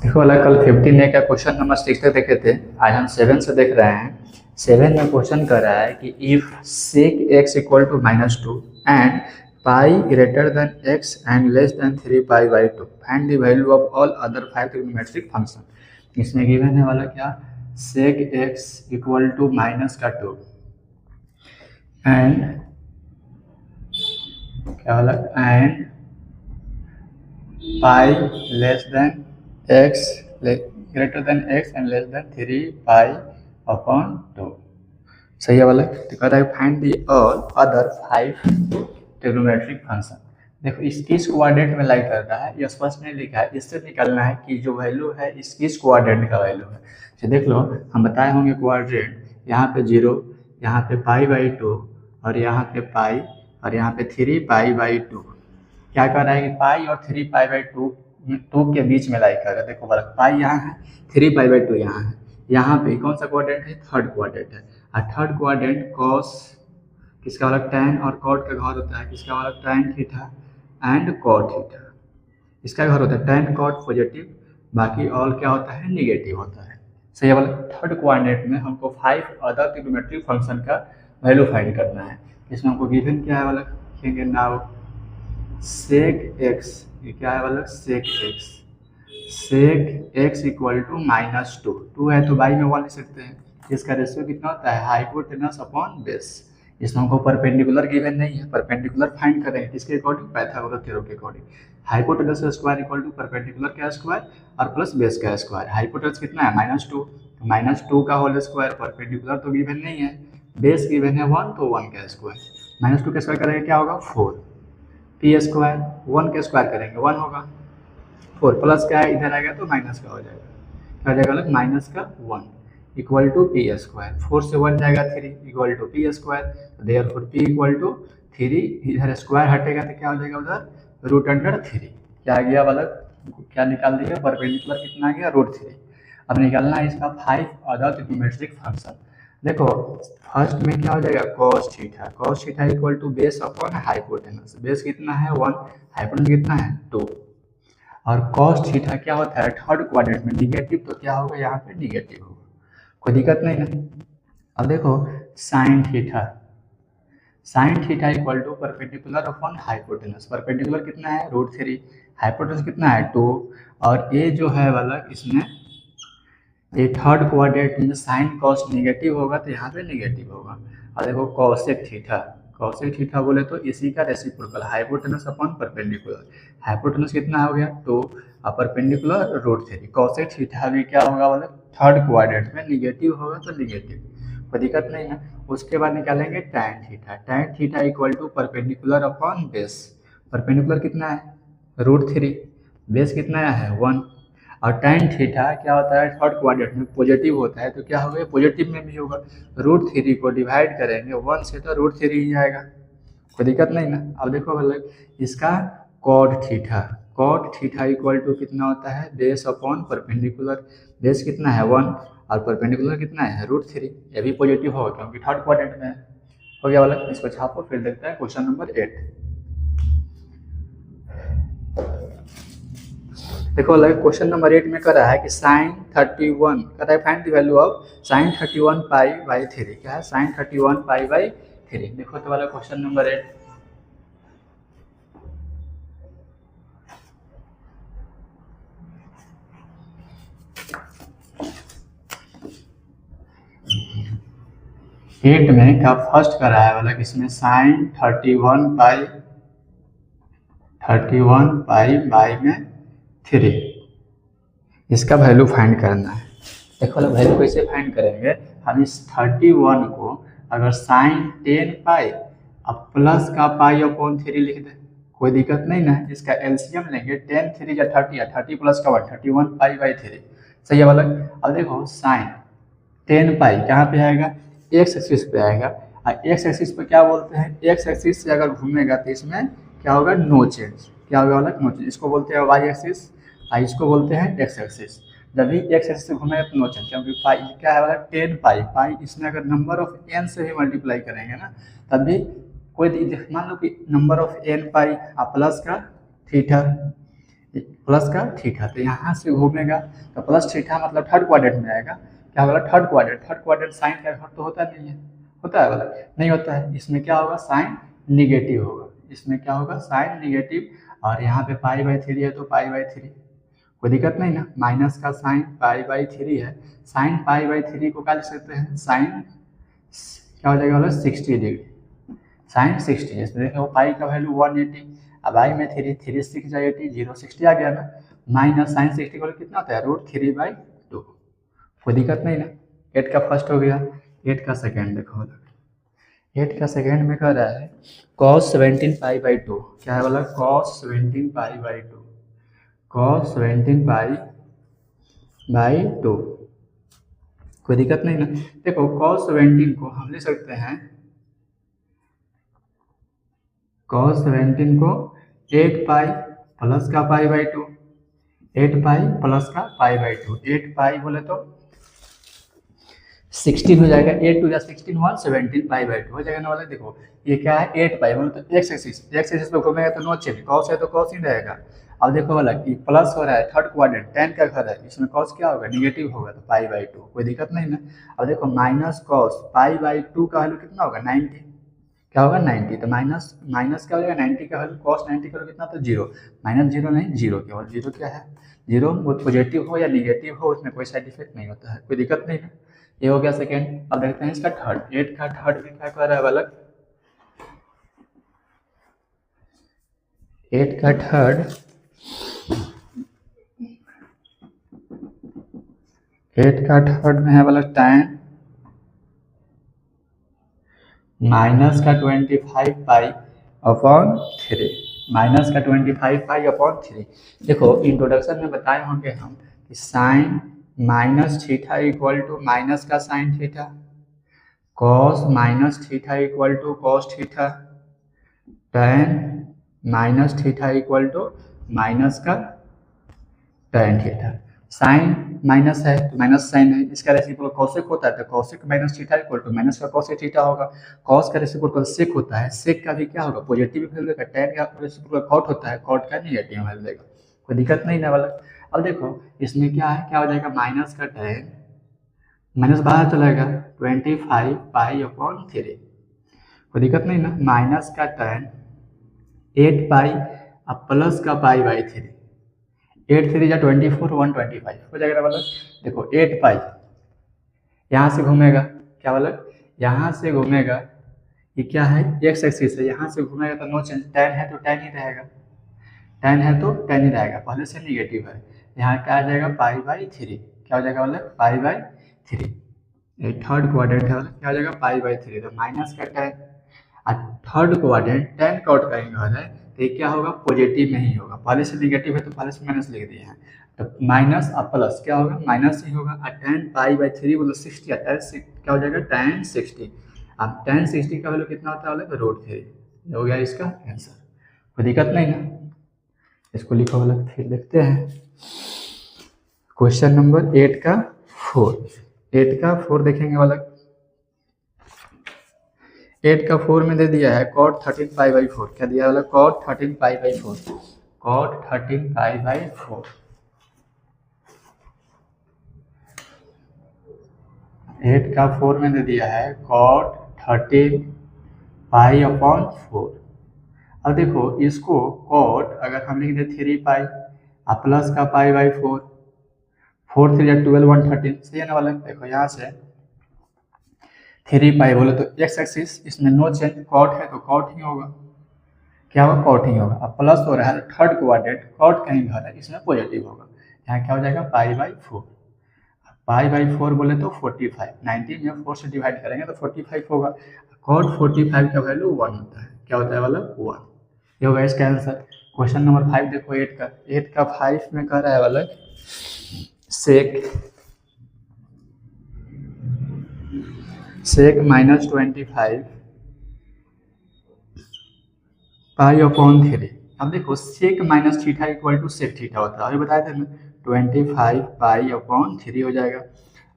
देखो वाला कल 15 का क्वेश्चन नंबर 6 तक देखे थे। आज हम 7 से देख रहे हैं। 7 में क्वेश्चन कर रहा है कि if sec x equal to -2 and pi greater than x and less than 3 pi by 2 find the value of all other 5 trigonometric function. इसमें गिवन है वाला क्या, sec x equal to -2 and क्या वाला and pi less than x greater than x and less than 3 pi upon 2। सही है वाला। तो कहता है find the all other 5 trigonometric function. देखो इस कोऑर्डिनेट में लाइक कर रहा है, ये स्पष्ट नहीं लिखा है, इससे निकालना है कि जो वैल्यू है इस कोऑर्डिनेट का वैल्यू है। तो देख लो हम बताए होंगे कोऑर्डिनेट, यहाँ पे 0, यहाँ पे पाई बाई 2 और यहाँ पे पाई और यहाँ पे 3 पाई बाई 2। क्या कर रहा है कि पाई और 3 पाई बाई 2 के बीच में लाइक कर रहा है। देखो बड़ा पाई यहाँ है, 3 पाई बाई 2 यहाँ है। यहाँ पे कौन सा क्वाड्रेंट है, थर्ड क्वाड्रेंट है। और थर्ड क्वाड्रेंट कॉस किसका वाला टैन और कॉट का घर होता है, किसका वाला tan theta and cot theta, इसका घर होता है टैन कॉट पॉजिटिव, बाकी ऑल क्या होता है नेगेटिव होता है। सही वाला। थर्ड क्वाड्रेंट में हमको 5 अदर ट्रिग्नोमेट्रिक फंक्शन का वैल्यू फाइंड करना है। इसमें हमको गिवन क्या है वाला लिखेंगे नाउ sec x, ये क्या है वाला sec x इक्वल टू -2 है तो बाई में 1 लिख सकते हैं। इसका रेशियो कितना होता है, हाइपोटेनस अपॉन बेस। इसमें हमको परपेंडिकुलर गिवन नहीं है, परपेंडिकुलर फाइंड करेंगे किसके अकॉर्डिंग, पाइथागोरस थ्योरम के according. Hypotenuse square equal to perpendicular का स्क्वायर और प्लस बेस का स्क्वायर। हाइपोटेनस कितना है -2, तो -2 का होल स्क्वायर, परपेंडिकुलर तो गिवन नहीं है, बेस गिवन है 1 तो 1 का स्क्वायर। -2 का स्क्वायर करेंगे क्या होगा 4 पी स्क्वायर, 1 का स्क्वायर करेंगे 1 होगा, 4 प्लस का है इधर आएगा तो माइनस का हो जाएगा, क्या हो जाएगा अलग माइनस का 1 इक्वल टू पी स्क्वायर। 4 से 1 जाएगा 3 equal to P square, therefore P equal to 3, इधर स्क्वायर हटेगा तो क्या हो जाएगा उधर √3। क्या आ गया वाला, क्या निकाल दिया परपेंडिकुलर कितना आ गया √3। अब निकालना है इसका 5 अदर ट्रिग्नोमेट्रिक फंक्शन। देखो फर्स्ट में क्या हो जाएगा cos theta equal to base upon hypotenuse. Base कितना है 1, हाइपोटेनस कितना है 2। और cos थीटा क्या होता है थर्ड क्वाड्रेंट में निगेटिव, तो क्या होगा यहाँ पे निगेटिव होगा, कोई दिक्कत नहीं है। अब देखो sin theta equal to perpendicular upon hypotenuse. Perpendicular कितना है √3, हाइपोटेनस कितना है 2। और ये जो है वाला इसमें ये थर्ड क्वाड्रेंट में साइन कॉस निगेटिव होगा तो यहाँ पे निगेटिव होगा। और देखो कॉसेक थीटा बोले तो इसी का reciprocal hypotenuse upon perpendicular. Hypotenuse कितना हो गया 2 और परपेंडिकुलर √3। कॉसेक थीटा भी क्या होगा बोले थर्ड क्वाड्रेंट में निगेटिव होगा तो निगेटिव, कोई दिक्कत नहीं है। उसके बाद निकालेंगे tan theta equal to perpendicular upon base. Perpendicular कितना है √3, बेस कितना है 1। और tan थीटा क्या होता है थर्ड क्वाड्रेंट में पॉजिटिव होता है तो क्या होगा पॉजिटिव में भी होगा, √3 को डिवाइड करेंगे 1 से तो √3 ही आएगा, कोई दिक्कत नहीं ना। अब देखो मतलब इसका cot थीटा इक्वल टू कितना होता है बेस अपॉन परपेंडिकुलर। बेस कितना है 1 और परपेंडिकुलर कितना है √3, ये भी पॉजिटिव होगा क्योंकि थर्ड क्वाड्रेंट में है। हो गया वाला, इसको छापो फिर देखते हैं क्वेश्चन नंबर 8। देखो लगे क्वेश्चन नंबर 8 में कर रहा है कि sin 31 कर रहा है find the value of sin 31 pi by 3। क्या है sin 31 पाई बाई 3। देखो तो वाला क्वेश्चन नंबर 8 8 में क्या फर्स्ट कर रहा है वाला इसमें sin 31 पाई बाई में 3 इसका वैल्यू फाइंड करना है। देखो वाला वैल्यू कैसे फाइंड करेंगे, हम इस 31 को अगर sin 10 पाई अब प्लस का पाई अपॉन 3 लिख दे, कोई दिक्कत नहीं ना। इसका एलसीएम लेंगे 10 3 या 30 है, 30 प्लस का 1 31 पाई बाई 3। सही है वाला। अब देखो sin 10 पाई कहाँ पे आएगा एक्स एक्सिस पे आएगा, और एक्स एक्सिस पे क्या बोलते हैं एक्स एक्सिस से अगर घूमेगा तो इसमें क्या होगा नो चेंज। क्या होगा वाला नो चेंज, इसको बोलते हैं वाई एक्सिस और इसको बोलते हैं एक्स एक्सिस। जब भी एक्स एक्सिस से घूमेगा तो नो चेंज, क्योंकि पाई क्या है वाला 10 पाई इसमें अगर नंबर ऑफ एन से भी मल्टीप्लाई करेंगे ना तब भी कोई मान लो कि number of n pi plus का थीटा प्लस का थीटा, तो यहाँ से घूमेगा तो प्लस थीटा मतलब थर्ड क्वाड्रेंट में आएगा। क्या बोला? Third quadrant. Third quadrant sine का घर तो होता नहीं है, होता है बोला? नहीं होता है। इसमें क्या होगा? साइन निगेटिव होगा। इसमें क्या होगा? Sine negative. और यहाँ पे पाई/3 है तो पाई/3, कोई दिक्कत नहीं ना। माइनस का साइन पाई/3 है, साइन पाई/3 को क्या लिख सकते हैं? साइन क्या हो जाएगा? 60 डिग्री, साइन 60। इसमें देखो पाई का वैल्यू 180, अब आई में 3, 3 6 जा 80, 0 60 आ गया ना। माइनस साइन 60 का कितना होता है? √3/2। कोई दिक्कत नहीं ना। 8 का फर्स्ट हो गया। 8 का सेकेंड देखो, 8 का सेकेंड में कह रहा है cos 17 पाई/2। क्या है बोला? cos 17 पाई/2, cos 17 पाई/2। कोई दिक्कत नहीं ना। देखो cos 17 को हम लिख सकते हैं, cos 17 को 8 पाई प्लस का पाई/2, 8 पाई प्लस का पाई/2, 8 पाई बोले तो 16 हो जाएगा, 8 टू 16 हुआ, 17 पाई/2 हो जाएगा ना वाला। देखो ये क्या है? 8 पाई बोले तो एक्स एक्सिस पे घूमेगा तो नो चेंज, कॉस है तो कॉस ही रहेगा। अब देखो वाला कि प्लस हो रहा है, थर्ड क्वाड्रेंट, tan का घर है, इसमें कॉस क्या होगा? निगेटिव होगा, तो पाई/2, कोई दिक्कत नहीं ना। अब देखो माइनस कॉस पाई/2 का वैल्यू कितना होगा? 90। क्या होगा? 90। तो माइनस माइनस क्या हो जाएगा? 90 का वैल्यू, कॉस 90 का वैल्यू कितना? तो 0। माइनस 0 नहीं, 0 केवल। 0 क्या है? 0 वो पॉजिटिव हो या निगेटिव हो, उसमें कोई साइड इफेक्ट नहीं होता है, कोई दिक्कत नहीं है। ये हो गया सेकेंड। अब देखते हैं इसका थर्ड। 8 का थर्ड में क्या कर रहा है वाला? 8 का थर्ड, 8 का थर्ड में है वाला tan माइनस का 25 पाई अपॉन 3, माइनस का 25 पाई अपॉन 3। देखो इंट्रोडक्शन में बताए होंगे हम कि sine minus theta equal to minus का sine theta, cos minus theta equal to cos theta, tan minus theta equal to minus का tan थीटा। साइन माइनस है तो माइनस साइन है, इसका रेसिप्रोकल कॉसेक होता है तो cosec minus theta equal to minus का कॉसेक थीटा होगा। कॉस का रेसिप्रोकल सेक होता है, सेक का भी क्या होगा? पॉजिटिव वैल्यू देगा। tan का रेसिप्रोकल कॉट होता है, कॉट का निगेटिव वैल्यू देगा, कोई दिक्कत नहीं ना वाला। अब देखो इसमें क्या है? क्या हो जाएगा? माइनस का tan, माइनस बाहर चलेगा, 25 पाई अपॉन 3, कोई दिक्कत नहीं ना। माइनस का tan 8 पाई अब प्लस का पाई/3, 8 3 या 24, 125 हो जाएगा मतलब। देखो 8 पाई यहाँ से घूमेगा, क्या बोला? यहाँ से घूमेगा, ये क्या है? एक्स एक्सिस है, यहाँ से घूमेगा तो नो चेंज, tan है तो tan ही रहेगा, tan है तो tan ही रहेगा, पहले से निगेटिव है। यहाँ क्या आ जाएगा? पाई/3। क्या हो जाएगा बोले? पाई/3। थर्ड क्वाड्रेंट है बोले, क्या हो जाएगा? पाई/3। तो माइनस का tan, और थर्ड क्वाड्रेंट tan कॉट का घर है तो ये क्या होगा? पॉजिटिव में ही होगा, पहले से निगेटिव है तो पहले से माइनस लिख दिए हैं, तो माइनस और प्लस क्या होगा? माइनस ही होगा। और tan पाई/3 बोलो 60, क्या हो जाएगा? tan 60। अब tan 60 का वैल्यू कितना होता है? √3 हो गया इसका आंसर, कोई दिक्कत नहीं ना। इसको लिखो वाला, फिर देखते हैं क्वेश्चन नंबर 8 का 4। 8 का 4 देखेंगे वाला। 8 का 4 में दे दिया है cot 13 पाई/4। क्या दिया वाला? cot 13 पाई/4, cot 13 पाई/4। 8 का 4 में दे दिया है cot 13 पाई अपॉन 4। अब देखो इसको cot अगर हम लिख दे 3 पाई और प्लस का पाई/4, 4 3 12, 113, सही है ना वाला? देखो यहाँ से 3 पाई बोले तो एक्स एक्सिस, इसमें नो चेंज, कॉट है तो कॉट ही होगा, क्या होगा? कॉट ही होगा। अब प्लस हो रहा है थर्ड क्वाड्रेंट, कॉट कहीं घर है, इसमें पॉजिटिव होगा, यहाँ क्या हो जाएगा? पाई/4। पाई/4 बोले तो 45, 90 में 4 से डिवाइड करेंगे तो 45 होगा। कॉट 45 का वैल्यू 1 होता है, क्या होता है वाला? 1। ये होगा इसका आंसर। क्वेश्चन नंबर 5 देखो 8 का 5 में कह रहा है वाला सेक -25 पाई अपॉन 3। अब देखो sec minus theta equal to sec theta होता है, अभी बताए थे ना, 25 पाई अपॉन 3 हो जाएगा।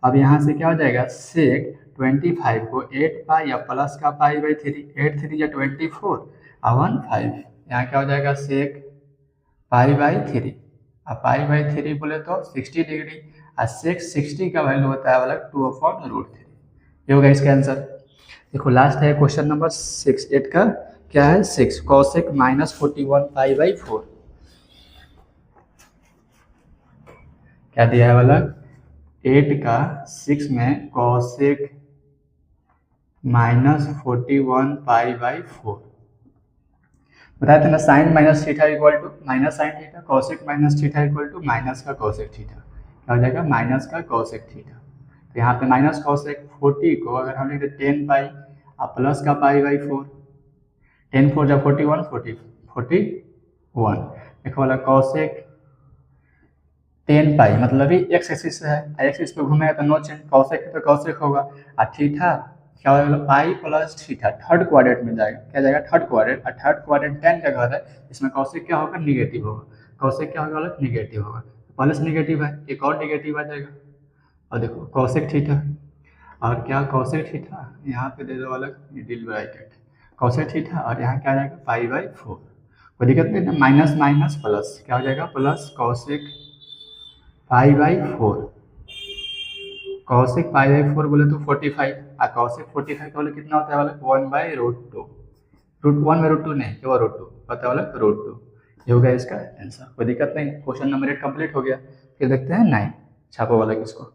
अब यहाँ से क्या हो जाएगा? सेक 25 को 8 पाई या प्लस का पाई/3, 8 3 या 24 और 1 5, यहाँ क्या हो जाएगा? सेक पाई/3। अब पाई बाई 3 बोले तो 60 डिग्री, और 60 का वैल्यू होता है वाला 2/√3। ये होगा इसका आंसर। देखो लास्ट है क्वेश्चन नंबर 6, 8 का क्या है 6 कॉसेक -41 पाई बाई 4। क्या दिया है वाला 8 का 6 में कॉसेक -41 पाई बाई 4। बताया था ना sine minus theta equal to minus sine theta, cosec minus theta equal to minus का कॉसेक थीटा। क्या हो जाएगा माइनस का कॉसेक थीटा। तो यहाँ पे माइनस कॉसेक 40 को अगर हम लिखते 10 पाई और प्लस का पाई बाई 4, 10 4 जा 41 41। देखो वाला कॉसेक 10 पाई मतलब ही एक्स एक्सिस है, एक्सिस पे घूमेगा तो नो चेंज, कॉसेक पे कॉसेक होगा, और थीटा क्या होगा pi plus theta third quadrant में जाएगा। क्या जाएगा थर्ड क्वाड्रेंट, और थर्ड क्वाड्रेंट 10 का घर है, इसमें कॉसेक क्या होगा निगेटिव होगा। कॉसेक क्या होगा अलग निगेटिव होगा, प्लस निगेटिव है एक और निगेटिव आ जाएगा। और देखो कॉसेक थीटा और क्या कॉसेक थीटा यहाँ पे दे दो अलग मिडिल ब्रैकेट कॉसेक थीटा, और यहाँ क्या आ जाएगा पाई बाई 4। कोई दिक्कत नहीं ना, माइनस माइनस प्लस क्या हो जाएगा plus cosec pi by 4। Cosec pi by 4 बोले तो 45, और कॉसेक 45 बोले कितना होता है वाला 1/√2। √1/√2 नहीं केवल √2 पता वाला √2। ये हो गया इसका आंसर। कोई दिक्कत नहीं, क्वेश्चन नंबर 8 कंप्लीट हो गया। फिर देखते हैं 9 छापो वाला किसको।